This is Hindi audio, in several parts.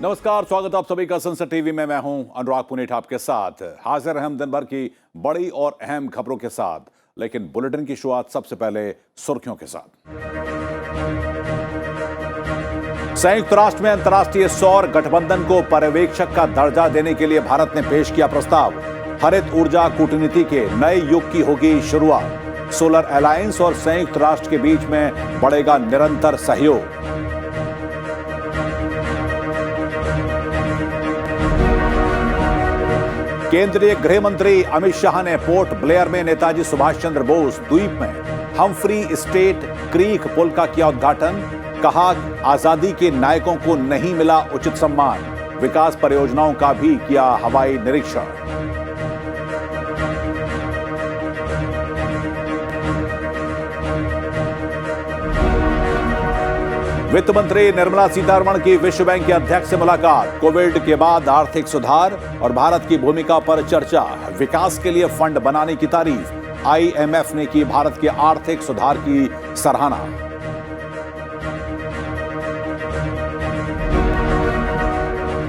नमस्कार, स्वागत है आप सभी का संसद टीवी में। मैं हूं अनुराग पुनेठ आपके साथ हाजिर हम दिन भर की बड़ी और अहम खबरों के साथ। लेकिन बुलेटिन की शुरुआत सबसे पहले सुर्खियों के साथ। संयुक्त राष्ट्र में अंतर्राष्ट्रीय सौर गठबंधन को पर्यवेक्षक का दर्जा देने के लिए भारत ने पेश किया प्रस्ताव। हरित ऊर्जा कूटनीति के नए युग की होगी शुरुआत। सोलर अलायंस और संयुक्त राष्ट्र के बीच में बढ़ेगा निरंतर सहयोग। केंद्रीय गृह मंत्री अमित शाह ने पोर्ट ब्लेयर में नेताजी सुभाष चंद्र बोस द्वीप में हम्फ्री स्टेट क्रीक पुल का किया उद्घाटन। कहा, आजादी के नायकों को नहीं मिला उचित सम्मान। विकास परियोजनाओं का भी किया हवाई निरीक्षण। वित्त मंत्री निर्मला सीतारमण की विश्व बैंक के अध्यक्ष से मुलाकात। कोविड के बाद आर्थिक सुधार और भारत की भूमिका पर चर्चा। विकास के लिए फंड बनाने की तारीफ। आईएमएफ ने की भारत के आर्थिक सुधार की सराहना।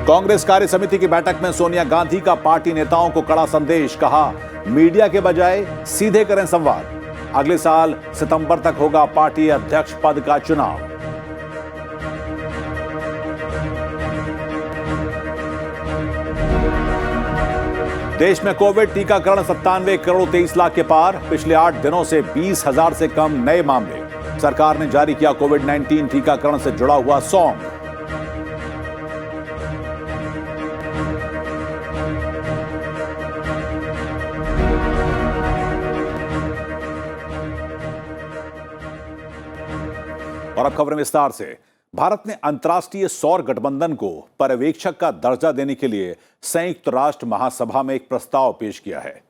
कांग्रेस कार्य समिति की बैठक में सोनिया गांधी का पार्टी नेताओं को कड़ा संदेश। कहा, मीडिया के बजाय सीधे करें संवाद। अगले साल सितंबर तक होगा पार्टी अध्यक्ष पद का चुनाव। देश में कोविड टीकाकरण 97 करोड़ 23 लाख के पार। पिछले 8 दिनों से 20,000 से कम नए मामले। सरकार ने जारी किया कोविड-19 टीकाकरण से जुड़ा हुआ सॉन्ग। और अब खबरें विस्तार से। भारत ने अंतर्राष्ट्रीय सौर गठबंधन को पर्यवेक्षक का दर्जा देने के लिए संयुक्त राष्ट्र महासभा में एक प्रस्ताव पेश किया है।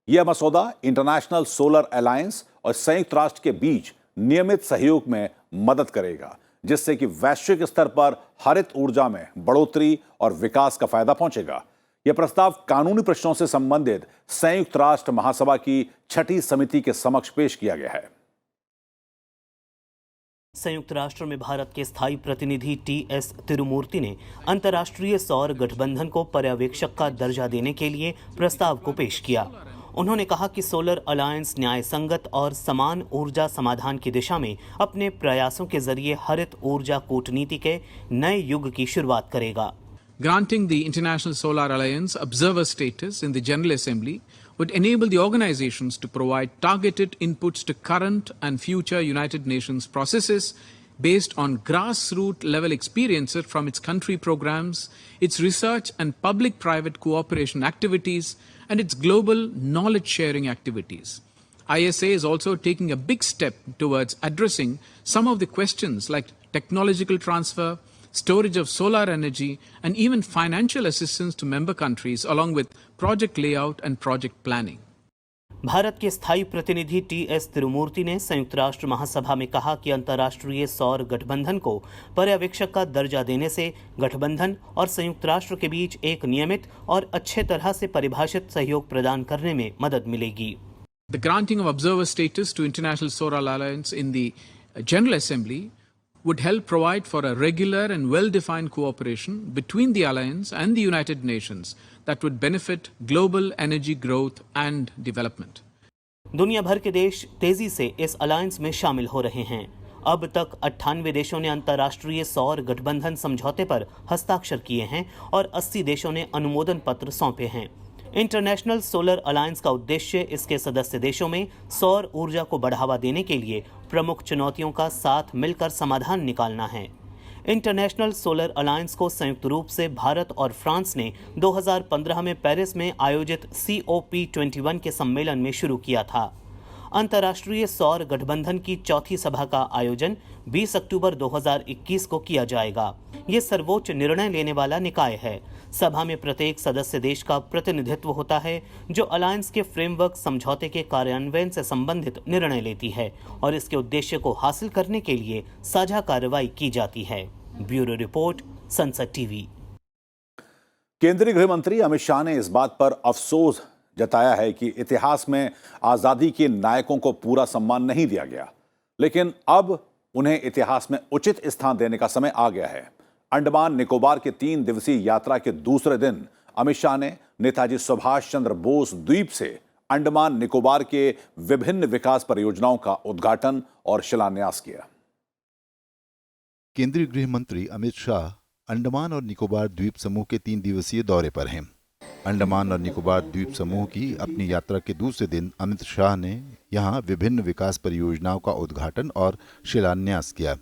यह मसौदा इंटरनेशनल सोलर अलायंस और संयुक्त राष्ट्र के बीच नियमित सहयोग में मदद करेगा, जिससे कि वैश्विक स्तर पर हरित ऊर्जा में बढ़ोतरी और विकास का फायदा पहुंचेगा। यह प्रस्ताव कानूनी प्रश्नों से संबंधित संयुक्त राष्ट्र महासभा की 6ठी समिति के समक्ष पेश किया गया है। संयुक्त राष्ट्र में भारत के स्थायी प्रतिनिधि टी.एस. तिरुमूर्ति ने अंतर्राष्ट्रीय सौर गठबंधन को पर्यवेक्षक का दर्जा देने के लिए प्रस्ताव को पेश किया। उन्होंने कहा कि सोलर अलायंस न्याय संगत और समान ऊर्जा समाधान की दिशा में अपने प्रयासों के जरिए हरित ऊर्जा कूटनीति के नए युग की शुरुआत करेगा। Granting the International Solar Alliance observer status in the General Assembly would enable the organizations to provide targeted inputs to current and future United Nations processes based on grassroots level experiences from its country programs, its research and public-private cooperation activities, and its global knowledge sharing activities. ISA is also taking a big step towards addressing some of the questions like technological transfer, storage of solar energy, and even financial assistance to member countries, along with project layout and project planning. Bharat के स्थायी प्रतिनिधि टी.एस. तिरुमूर्ति ने संयुक्त राष्ट्र महासभा में कहा कि अंतर्राष्ट्रीय सौर गठबंधन को पर्यवेक्षक का दर्जा देने से गठबंधन और संयुक्त राष्ट्र के बीच एक नियमित और अच्छे तरह से परिभाषित सहयोग प्रदान करने में मदद मिलेगी। The granting of observer status to International Solar Alliance in the General Assembly would help provide for a regular and well-defined cooperation between the Alliance and the United Nations that would benefit global energy growth and development. दुनिया भर के देश तेजी से इस अलायंस में शामिल हो रहे हैं। अब तक 98 देशों ने अंतर्राष्ट्रीय सौर गठबंधन समझौते पर हस्ताक्षर किए हैं और 80 देशों ने अनुमोदन पत्र सौंपे हैं। इंटरनेशनल सोलर अलायंस का उद्देश्य इसके सदस्य देशों में सौर ऊर्जा को बढ़ावा देने के लिए प्रमुख चुनौतियों का साथ मिलकर समाधान निकालना है। इंटरनेशनल सोलर अलायंस को संयुक्त रूप से भारत और फ्रांस ने 2015 में पेरिस में आयोजित COP21 के सम्मेलन में शुरू किया था। अंतर्राष्ट्रीय सौर गठबंधन की चौथी सभा का आयोजन 20 अक्टूबर 2021 को किया जाएगा। ये सर्वोच्च निर्णय लेने वाला निकाय है। सभा में प्रत्येक सदस्य देश का प्रतिनिधित्व होता है, जो अलायंस के फ्रेमवर्क समझौते के कार्यान्वयन से संबंधित निर्णय लेती है और इसके उद्देश्य को हासिल करने के लिए साझा कार्रवाई की जाती है। ब्यूरो रिपोर्ट, संसद टीवी। केंद्रीय गृह मंत्री अमित शाह ने इस बात पर अफसोस जताया है कि इतिहास में आजादी के नायकों को पूरा सम्मान नहीं दिया गया, लेकिन अब उन्हें इतिहास में उचित स्थान देने का समय आ गया है। अंडमान निकोबार के 3 दिवसीय यात्रा के दूसरे दिन अमित शाह ने नेताजी सुभाष चंद्र बोस द्वीप से अंडमान निकोबार के विभिन्न विकास परियोजनाओं का उद्घाटन और शिलान्यास किया। केंद्रीय गृह मंत्री अमित शाह अंडमान और निकोबार द्वीप समूह के 3 दिवसीय दौरे पर हैं। अंडमान और निकोबार द्वीप समूह की अपनी यात्रा के दूसरे दिन अमित शाह ने यहां विभिन्न विकास परियोजनाओं का उद्घाटन और शिलान्यास किया।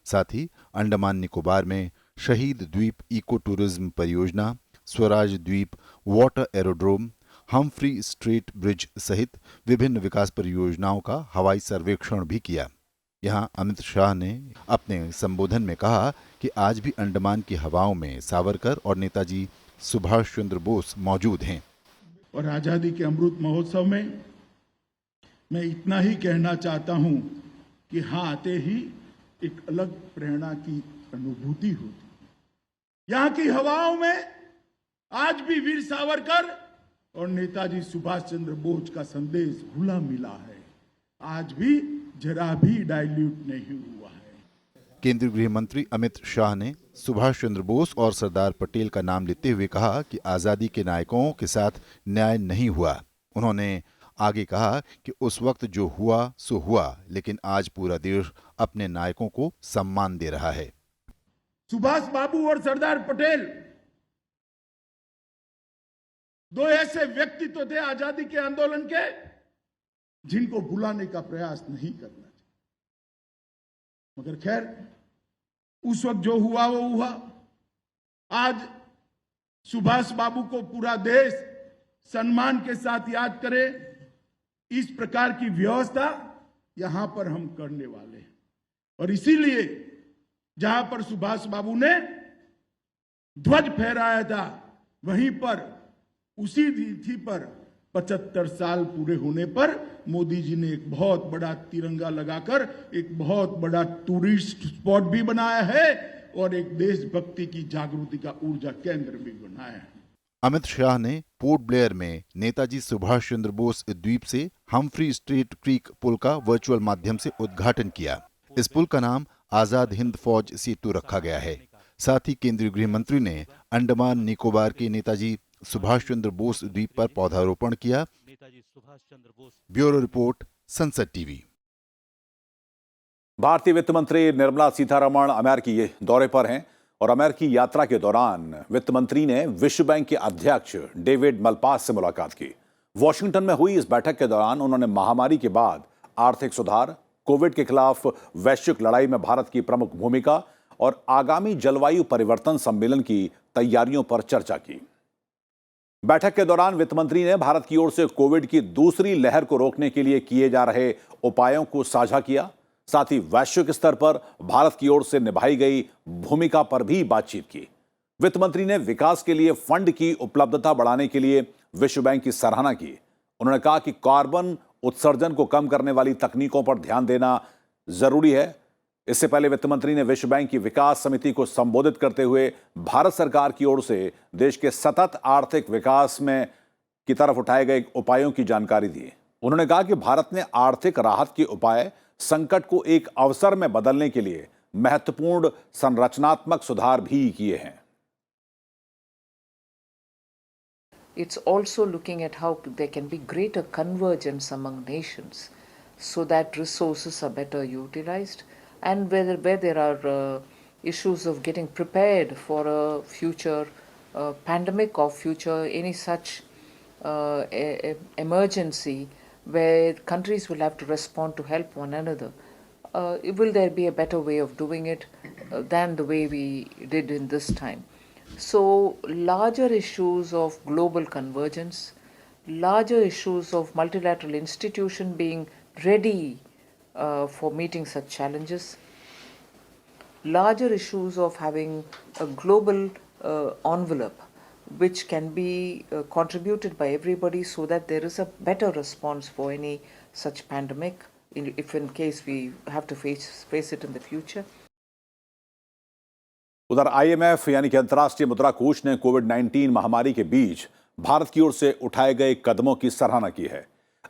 साथ ही अंडमान निकोबार में शहीद द्वीप इको टूरिज्म परियोजना, स्वराज द्वीप water aerodrome, Humphry straight bridge सहित विभिन्न विकास परियोजनाओं का हवाई सर्वेक्षण भी किया। यहां अमित शाह ने अपने संबोधन में कहा कि आज भी अंडमान की हवाओं में सावरकर और नेताजी सुभाष चंद्र बोस मौजूद हैं। और आजादी के अमृत महोत्सव में मैं इतना ही कहना चाहता हूं कि हाँ, आते ही एक अलग प्रेरणा की अनुभूति होती है। यहाँ की हवाओं में आज भी वीर सावरकर और नेताजी सुभाष चंद्र बोस का संदेश घुला मिला है, आज भी जरा भी डाइल्यूट नहीं हुआ है। केंद्रीय गृह मंत्री अमित शाह ने सुभाष चंद्र बोस और सरदार पटेल का नाम लेते हुए कहा कि आजादी के नायकों के साथ न्याय नहीं हुआ। उन्होंने आगे कहा कि उस वक्त जो हुआ सो हुआ, लेकिन आज पूरा देश अपने नायकों को सम्मान दे रहा है। सुभाष बाबू और सरदार पटेल दो ऐसे व्यक्तित्व थे आजादी के आंदोलन के, जिनको भुलाने का प्रयास नहीं करना चाहिए। मगर खैर, उस वक्त जो हुआ वो हुआ। आज सुभाष बाबू को पूरा देश सम्मान के साथ याद करे, इस प्रकार की व्यवस्था यहां पर हम करने वाले हैं। और इसीलिए जहां पर सुभाष बाबू ने ध्वज फहराया था, वहीं पर उसी तिथि पर 75 साल पूरे होने पर मोदी जी ने एक बहुत बड़ा तिरंगा लगाकर एक बहुत बड़ा टूरिस्ट स्पॉट भी बनाया है और एक देशभक्ति की जागृति का ऊर्जा केंद्र भी बनाया है। अमित शाह ने पोर्ट ब्लेयर में नेताजी सुभाष चंद्र बोस द्वीप से हम्फ्री स्ट्रेट क्रीक पुल का वर्चुअल माध्यम से उद्घाटन किया। इस पुल का नाम आजाद हिंद फौज सेतु रखा गया है। साथ ही केंद्रीय गृह मंत्री ने अंडमान निकोबार के नेताजी सुभाष चंद्र बोस द्वीप पर पौधारोपण किया। ब्यूरो रिपोर्ट, संसद टीवी। भारतीय वित्त मंत्री निर्मला सीतारमण अमेरिकी दौरे पर हैं और अमेरिकी यात्रा के दौरान वित्त मंत्री ने विश्व बैंक के अध्यक्ष डेविड मलपास से मुलाकात की। वॉशिंगटन में हुई इस बैठक के दौरान उन्होंने महामारी के बाद आर्थिक सुधार, कोविड के खिलाफ वैश्विक लड़ाई में भारत की प्रमुख भूमिका और आगामी जलवायु परिवर्तन सम्मेलन की तैयारियों पर चर्चा की। बैठक के दौरान वित्त मंत्री ने भारत की ओर से कोविड की दूसरी लहर को रोकने के लिए किए जा रहे उपायों को साझा किया। साथ ही वैश्विक स्तर पर भारत की ओर से निभाई गई भूमिका पर भी बातचीत की। वित्त मंत्री ने विकास के लिए फंड की उपलब्धता बढ़ाने के लिए विश्व बैंक की सराहना की। उन्होंने कहा कि कार्बन उत्सर्जन को कम करने वाली तकनीकों पर ध्यान देना जरूरी है। इससे पहले वित्त मंत्री ने विश्व बैंक की विकास समिति को संबोधित करते हुए भारत सरकार की ओर से देश के सतत आर्थिक विकास में की तरफ उठाए गए उपायों की जानकारी दी। उन्होंने कहा कि भारत ने आर्थिक राहत के उपाय संकट को एक अवसर में बदलने के लिए महत्वपूर्ण संरचनात्मक सुधार भी किए हैं। It's also looking at how there can be greater convergence among nations so that resources are better utilized, and where there are issues of getting prepared for a future pandemic or future any such emergency where countries will have to respond to help one another. Will there be a better way of doing it than the way we did in this time? So larger issues of global convergence, larger issues of multilateral institution being ready for meeting such challenges, larger issues of having a global envelope which can be contributed by everybody so that there is a better response for any such pandemic if in case we have to face it in the future. उधर IMF यानी कि अंतर्राष्ट्रीय मुद्रा कोष ने कोविड-19 महामारी के बीच भारत की ओर से उठाए गए कदमों की सराहना की है।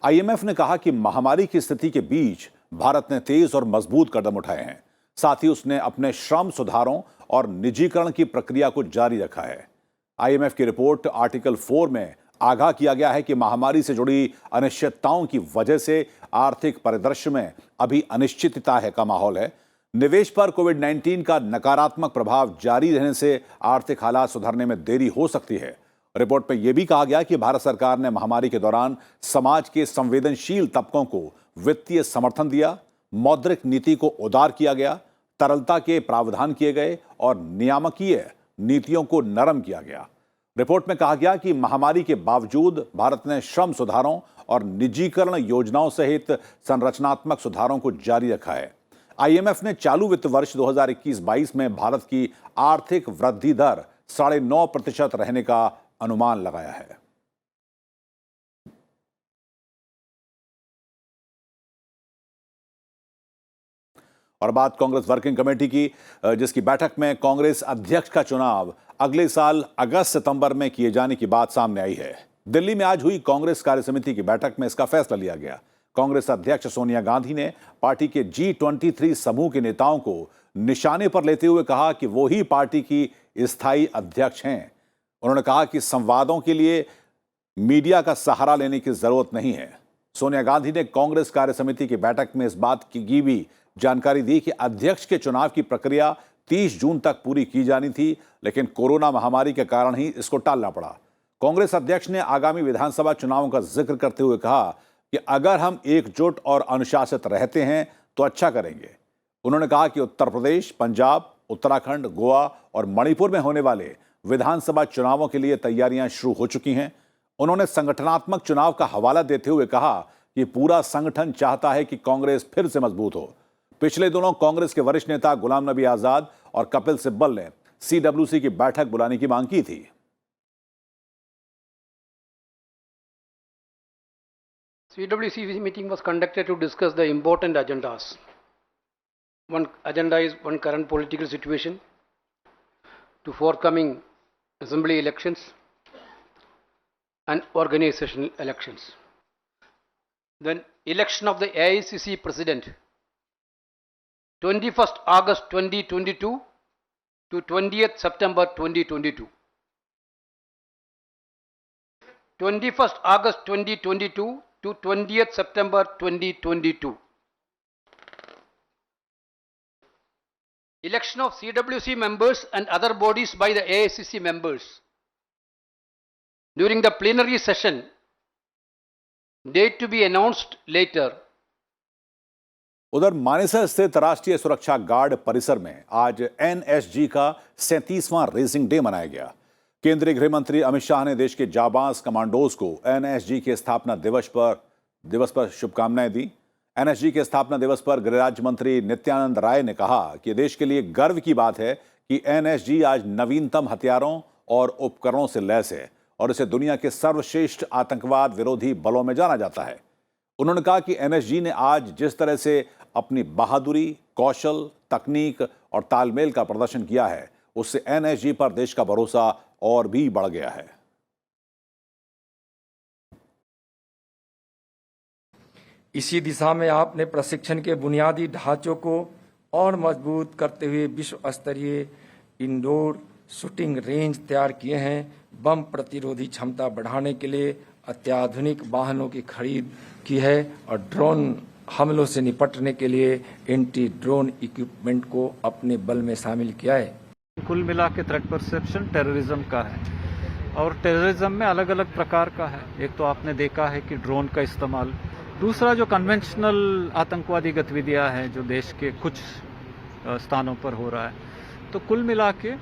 IMF ने कहा कि महामारी की स्थिति के बीच भारत ने तेज और मजबूत कदम उठाए हैं। साथ ही उसने अपने श्रम सुधारों और निजीकरण की प्रक्रिया को जारी रखा है। आईएमएफ की रिपोर्ट आर्टिकल 4 में आगाह किया गया है कि महामारी से जुड़ी अनिश्चितताओं की वजह से आर्थिक परिदृश्य में अभी अनिश्चितता का माहौल है। निवेश पर कोविड-19 का नकारात्मक प्रभाव जारी रहने से आर्थिक हालात सुधरने में देरी हो सकती है। रिपोर्ट में यह भी कहा गया कि भारत सरकार ने महामारी के दौरान समाज के संवेदनशील तबकों को वित्तीय समर्थन दिया, मौद्रिक नीति को उदार किया गया, तरलता के प्रावधान किए गए और नियामकीय नीतियों को नरम किया गया। रिपोर्ट में कहा गया कि महामारी के बावजूद भारत ने श्रम सुधारों और निजीकरण योजनाओं सहित संरचनात्मक सुधारों को जारी रखा है। आईएमएफ ने चालू वित्त वर्ष 2021-22 में भारत की आर्थिक वृद्धि दर 9.5% रहने का अनुमान लगाया है। और बात कांग्रेस वर्किंग कमेटी की, जिसकी बैठक में कांग्रेस अध्यक्ष का चुनाव अगले साल अगस्त-सितंबर में किए जाने की बात सामने आई है। दिल्ली में आज हुई कांग्रेस कार्यसमिति की बैठक में इसका फैसला लिया गया। कांग्रेस अध्यक्ष सोनिया गांधी ने पार्टी के G23 समूह के नेताओं को निशाने पर लेते हुए कहा कि वो ही पार्टी की स्थायी अध्यक्ष हैं। उन्होंने कहा कि संवादों के लिए मीडिया का सहारा लेने की जरूरत नहीं है। सोनिया गांधी ने कांग्रेस कार्यसमिति की बैठक में इस बात की भी जानकारी दी कि अध्यक्ष के चुनाव की प्रक्रिया 30 जून तक पूरी की जानी थी, लेकिन कोरोना महामारी के कारण ही इसको टालना पड़ा। कांग्रेस अध्यक्ष ने आगामी विधानसभा चुनावों का जिक्र करते हुए कहा कि अगर हम एकजुट और अनुशासित रहते हैं तो अच्छा करेंगे। उन्होंने कहा कि उत्तर प्रदेश, पंजाब, उत्तराखंड, गोवा और मणिपुर में होने वाले विधानसभा चुनावों के लिए तैयारियां शुरू हो चुकी हैं। उन्होंने संगठनात्मक चुनाव का हवाला देते हुए कहा कि पूरा संगठन चाहता है कि कांग्रेस फिर से मजबूत हो। पिछले दिनों कांग्रेस के वरिष्ठ नेता गुलाम नबी आजाद और कपिल सिब्बल ने CWC की बैठक बुलाने की मांग की थी। CWC meeting was conducted to discuss the important agendas. One agenda is one current political situation, to forthcoming assembly elections and organizational elections. Then election of the AICC president, 21st August 2022 to 20th September 2022. 21st August 2022 to 20th September 2022. Election of CWC members and other bodies by the AICC members. During the plenary session, date to be announced later. उधर मानेसर स्थित राष्ट्रीय सुरक्षा गार्ड परिसर में आज NSG का 37वां रेजिंग डे मनाया गया। केंद्रीय गृह मंत्री अमित शाह ने देश के जाबाज कमांडोज को NSG के स्थापना दिवस पर शुभकामनाएं दी। NSG के स्थापना दिवस पर गृह राज्य मंत्री नित्यानंद राय ने कहा कि देश के लिए गर्व की बात है कि NSG आज नवीनतम हथियारों और उपकरणों से लैस है और इसे दुनिया के सर्वश्रेष्ठ आतंकवाद विरोधी बलों में जाना जाता है। उन्होंने कहा कि NSG ने आज जिस तरह से अपनी बहादुरी, कौशल, तकनीक और तालमेल का प्रदर्शन किया है, उससे NSG पर देश का भरोसा और भी बढ़ गया है। इसी दिशा में आपने प्रशिक्षण के बुनियादी ढांचों को और मजबूत करते हुए विश्व स्तरीय इंडोर शूटिंग रेंज तैयार किए हैं। बम प्रतिरोधी क्षमता बढ़ाने के लिए अत्याधुनिक वाहनों की खरीद की है और ड्रोन हमलों से निपटने के लिए एंटी ड्रोन इक्विपमेंट को अपने बल में शामिल किया है। कुल मिला के थ्रेट परसेप्शन टेररिज्म का है और टेररिज्म में अलग अलग प्रकार का है। एक तो आपने देखा है कि ड्रोन का इस्तेमाल, दूसरा जो कन्वेंशनल आतंकवादी गतिविधियां हैं जो देश के कुछ स्थानों पर हो रहा है, तो कुल मिला के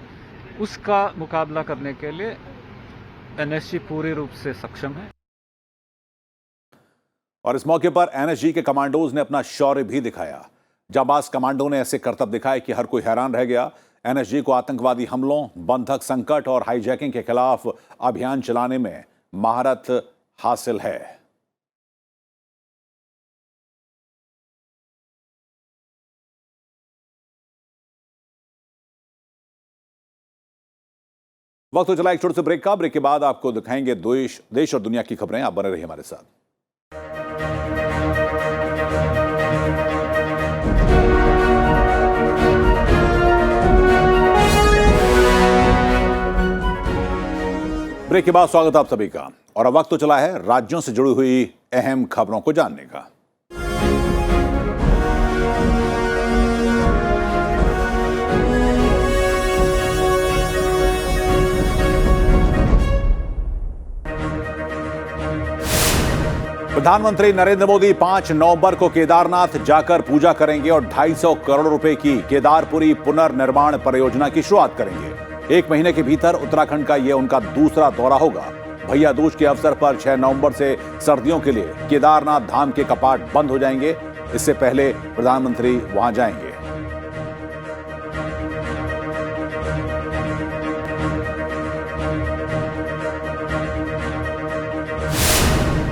उसका मुकाबला करने के लिए NSG पूरी रूप से सक्षम है। और इस मौके पर NSG के कमांडोज ने अपना शौर्य भी दिखाया। जाबाज कमांडो ने ऐसे करतब दिखाए कि हर कोई हैरान रह गया। NSG को आतंकवादी हमलों, बंधक संकट और हाईजैकिंग के खिलाफ अभियान चलाने में महारत हासिल है। वक्त तो चला एक छोटे से ब्रेक का। ब्रेक के बाद आपको दिखाएंगे देश और दुनिया की खबरें। आप बने रहिए हमारे साथ। ब्रेक के बाद स्वागत है आप सभी का। और अब वक्त तो चला है राज्यों से जुड़ी हुई अहम खबरों को जानने का। प्रधानमंत्री नरेंद्र मोदी 5 नवंबर को केदारनाथ जाकर पूजा करेंगे और 250 करोड़ रुपए की केदारपुरी पुनर्निर्माण परियोजना की शुरुआत करेंगे। 1 महीने के भीतर उत्तराखंड का यह उनका दूसरा दौरा होगा। भैया दूज के अवसर पर 6 नवंबर से सर्दियों के लिए केदारनाथ धाम के कपाट बंद हो जाएंगे। इससे पहले प्रधानमंत्री वहां जाएंगे।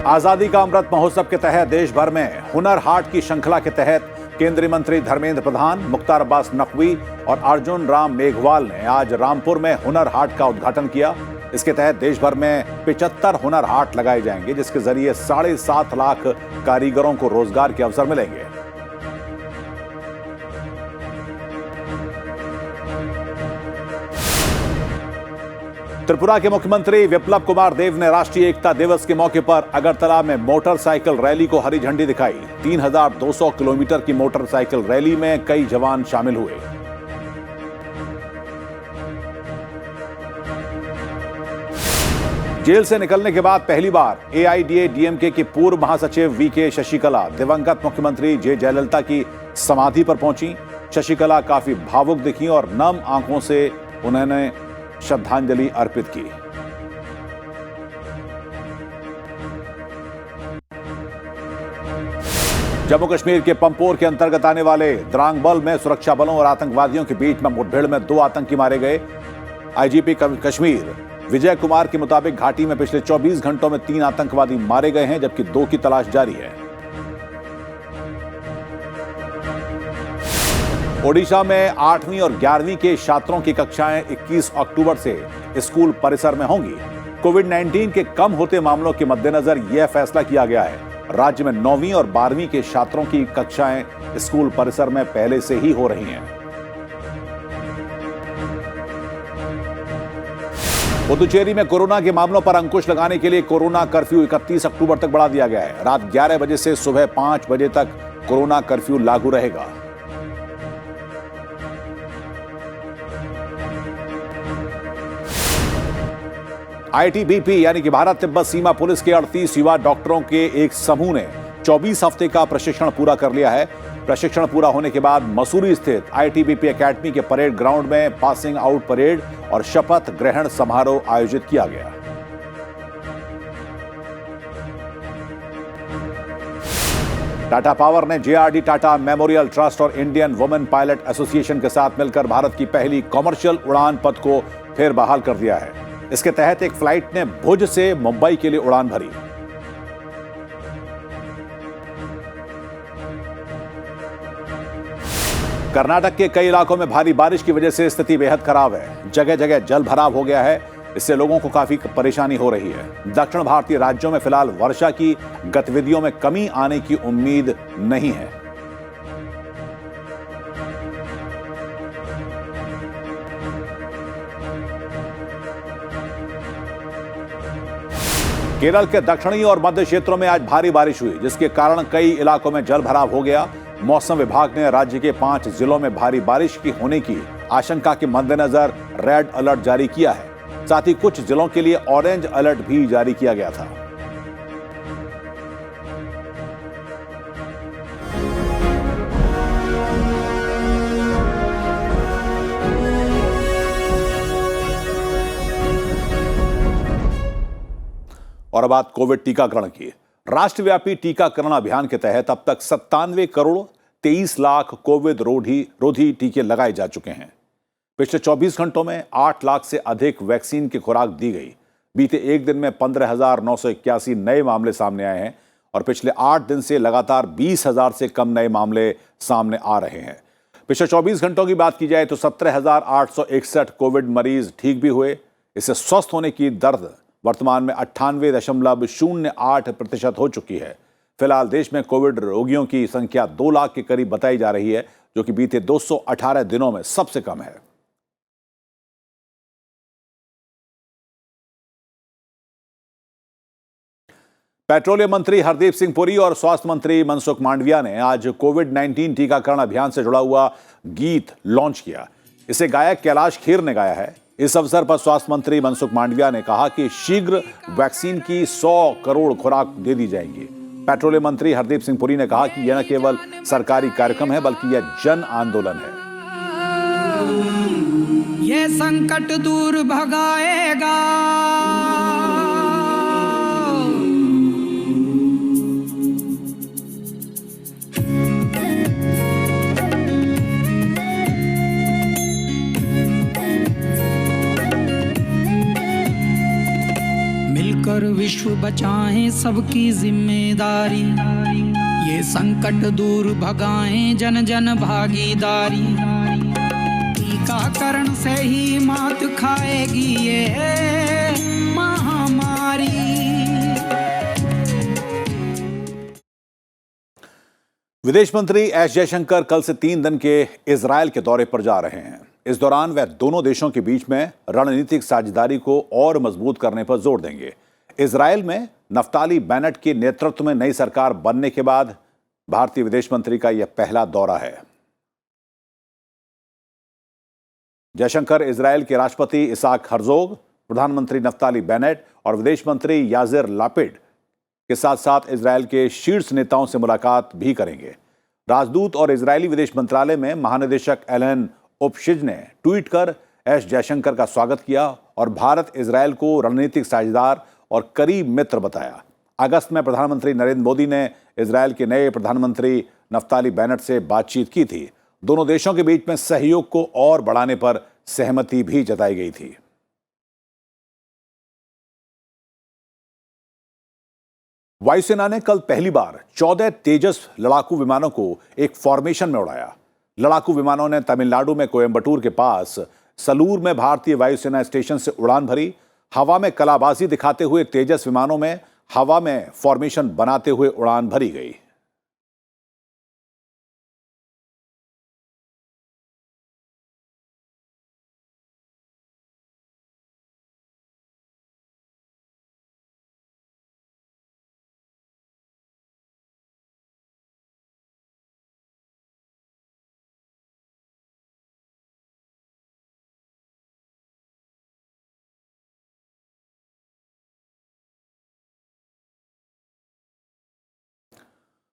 आजादी का अमृत महोत्सव के तहत देश भर में हुनर हाट की श्रृंखला के तहत केंद्रीय मंत्री धर्मेंद्र प्रधान, मुख्तार अब्बास नकवी और अर्जुन राम मेघवाल ने आज रामपुर में हुनर हाट का उद्घाटन किया। इसके तहत देश भर में 75 हुनर हाट लगाए जाएंगे, जिसके जरिए 7.5 लाख कारीगरों को रोजगार के अवसर मिलेंगे। त्रिपुरा के मुख्यमंत्री विप्लव कुमार देव ने राष्ट्रीय एकता दिवस के मौके पर अगरतला में मोटरसाइकिल रैली को हरी झंडी दिखाई। 3200 किलोमीटर की मोटरसाइकिल रैली में कई जवान शामिल हुए। जेल से निकलने के बाद पहली बार AIADMK की पूर्व महासचिव VK शशिकला दिवंगत मुख्यमंत्री J जयललिता की समाधि पर पहुंची। शशिकला काफी भावुक दिखी और नम आंखों से उन्होंने श्रद्धांजलि अर्पित की। जम्मू कश्मीर के पंपोर के अंतर्गत आने वाले द्रांगबल में सुरक्षा बलों और आतंकवादियों के बीच में मुठभेड़ में 2 आतंकी मारे गए। IGP कश्मीर विजय कुमार के मुताबिक घाटी में पिछले 24 घंटों में 3 आतंकवादी मारे गए हैं, जबकि 2 की तलाश जारी है। ओडिशा में 8वीं और 11वीं के छात्रों की कक्षाएं 21 अक्टूबर से स्कूल परिसर में होंगी। कोविड-19 के कम होते मामलों के मद्देनजर यह फैसला किया गया है। राज्य में 9वीं और 12वीं के छात्रों की कक्षाएं स्कूल परिसर में पहले से ही हो रही हैं। पुदुचेरी में कोरोना के मामलों पर अंकुश लगाने के लिए कोरोना कर्फ्यू 31 अक्टूबर तक बढ़ा दिया गया है। रात 11 बजे से सुबह 5 बजे तक कोरोना कर्फ्यू लागू रहेगा। ITBP यानी कि भारत तिब्बत सीमा पुलिस के 38 युवा डॉक्टरों के एक समूह ने 24 हफ्ते का प्रशिक्षण पूरा कर लिया है। प्रशिक्षण पूरा होने के बाद मसूरी स्थित ITBP एकेडमी के परेड ग्राउंड में पासिंग आउट परेड और शपथ ग्रहण समारोह आयोजित किया गया। टाटा पावर ने JRD टाटा मेमोरियल ट्रस्ट और इंडियन वुमेन पायलट एसोसिएशन के साथ मिलकर भारत की पहली कॉमर्शियल उड़ान पथ को फिर बहाल कर दिया है। इसके तहत एक फ्लाइट ने भुज से मुंबई के लिए उड़ान भरी। कर्नाटक के कई इलाकों में भारी बारिश की वजह से स्थिति बेहद खराब है। जगह जगह जल भराव हो गया है। इससे लोगों को काफी परेशानी हो रही है। दक्षिण भारतीय राज्यों में फिलहाल वर्षा की गतिविधियों में कमी आने की उम्मीद नहीं है। केरल के दक्षिणी और मध्य क्षेत्रों में आज भारी बारिश हुई, जिसके कारण कई इलाकों में जल भराव हो गया। मौसम विभाग ने राज्य के 5 जिलों में भारी बारिश की होने की आशंका के मद्देनजर रेड अलर्ट जारी किया है। साथ ही कुछ जिलों के लिए ऑरेंज अलर्ट भी जारी किया गया था। और अब बात कोविड टीकाकरण की। राष्ट्रव्यापी टीकाकरण अभियान के तहत अब तक 97 करोड़ 23 लाख कोविड रोधी टीके लगाए जा चुके हैं। पिछले 24 घंटों में 8 लाख से अधिक वैक्सीन की खुराक दी गई। बीते एक दिन में 15,981 नए मामले सामने आए हैं और पिछले 8 दिन से लगातार 20,000 से कम नए मामले सामने आ रहे हैं। पिछले 24 घंटों की बात की जाए तो 17,861 कोविड मरीज ठीक भी हुए। इससे स्वस्थ होने की दर वर्तमान में 98.08% हो चुकी है। फिलहाल देश में कोविड रोगियों की संख्या 2 लाख के करीब बताई जा रही है, जो कि बीते 218 दिनों में सबसे कम है। पेट्रोलियम मंत्री हरदीप सिंह पुरी और स्वास्थ्य मंत्री मनसुख मांडविया ने आज कोविड-19 टीकाकरण अभियान से जुड़ा हुआ गीत लॉन्च किया। इसे गायक कैलाश खेर ने गाया है। इस अवसर पर स्वास्थ्य मंत्री मनसुख मांडविया ने कहा कि शीघ्र वैक्सीन की 100 करोड़ खुराक दे दी जाएंगी। पेट्रोलियम मंत्री हरदीप सिंह पुरी ने कहा कि यह न केवल सरकारी कार्यक्रम है बल्कि यह जन आंदोलन है। ये संकट दूर भगाएगा, मिलकर विश्व बचाएं सबकी जिम्मेदारी, ये संकट दूर भगाएं जन जन भागीदारी, टीकाकरण से ही मात खाएगी ये महामारी। विदेश मंत्री एस जयशंकर कल से 3 दिन के इजरायल के दौरे पर जा रहे हैं। इस दौरान वह दोनों देशों के बीच में रणनीतिक साझेदारी को और मजबूत करने पर जोर देंगे। इजरायल में नफ्ताली बेनेट के नेतृत्व में नई सरकार बनने के बाद भारतीय विदेश मंत्री का यह पहला दौरा है। जयशंकर इजरायल के राष्ट्रपति इसाक हर्जोग, प्रधानमंत्री नफ्ताली बेनेट और विदेश मंत्री याजिर लापिड के साथ साथ इजरायल के शीर्ष नेताओं से मुलाकात भी करेंगे। राजदूत और इजरायली विदेश मंत्रालय में महानिदेशक एलन ओपशिज ने ट्वीट कर एस जयशंकर का स्वागत किया और भारत इजरायल को रणनीतिक साझेदार और करीब मित्र बताया। अगस्त में प्रधानमंत्री नरेंद्र मोदी ने इजरायल के नए प्रधानमंत्री नफ्ताली बेनेट से बातचीत की थी। दोनों देशों के बीच में सहयोग को और बढ़ाने पर सहमति भी जताई गई थी। वायुसेना ने कल पहली बार 14 तेजस लड़ाकू विमानों को एक फॉर्मेशन में उड़ाया। लड़ाकू विमानों ने तमिलनाडु में कोयंबटूर के पास सलूर में भारतीय वायुसेना स्टेशन से उड़ान भरी। हवा में कलाबाजी दिखाते हुए तेजस विमानों में हवा में फॉर्मेशन बनाते हुए उड़ान भरी गई।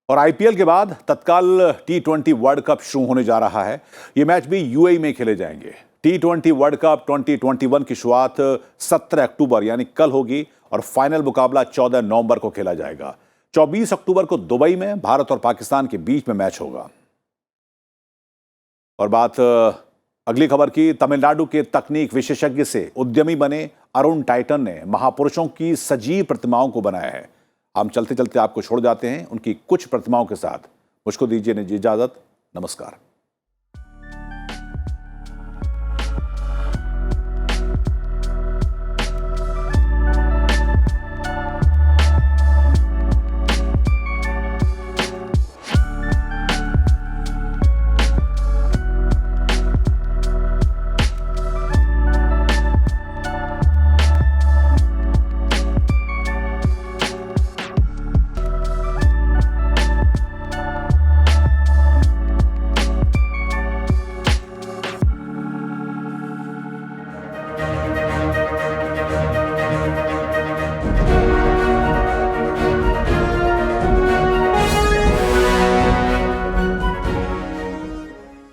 और आईपीएल के बाद तत्काल T20 वर्ल्ड कप शुरू होने जा रहा है। ये मैच भी यूएई में खेले जाएंगे। T20 वर्ल्ड कप 2021 की शुरुआत 17 अक्टूबर यानी कल होगी और फाइनल मुकाबला 14 नवंबर को खेला जाएगा। 24 अक्टूबर को दुबई में भारत और पाकिस्तान के बीच में मैच होगा। और बात अगली खबर की, तमिलनाडु के तकनीक विशेषज्ञ से उद्यमी बने अरुण टाइटन ने महापुरुषों की सजीव प्रतिमाओं को बनाया है। हम चलते चलते आपको छोड़ जाते हैं उनकी कुछ प्रतिमाओं के साथ। मुझको दीजिए इजाजत। नमस्कार।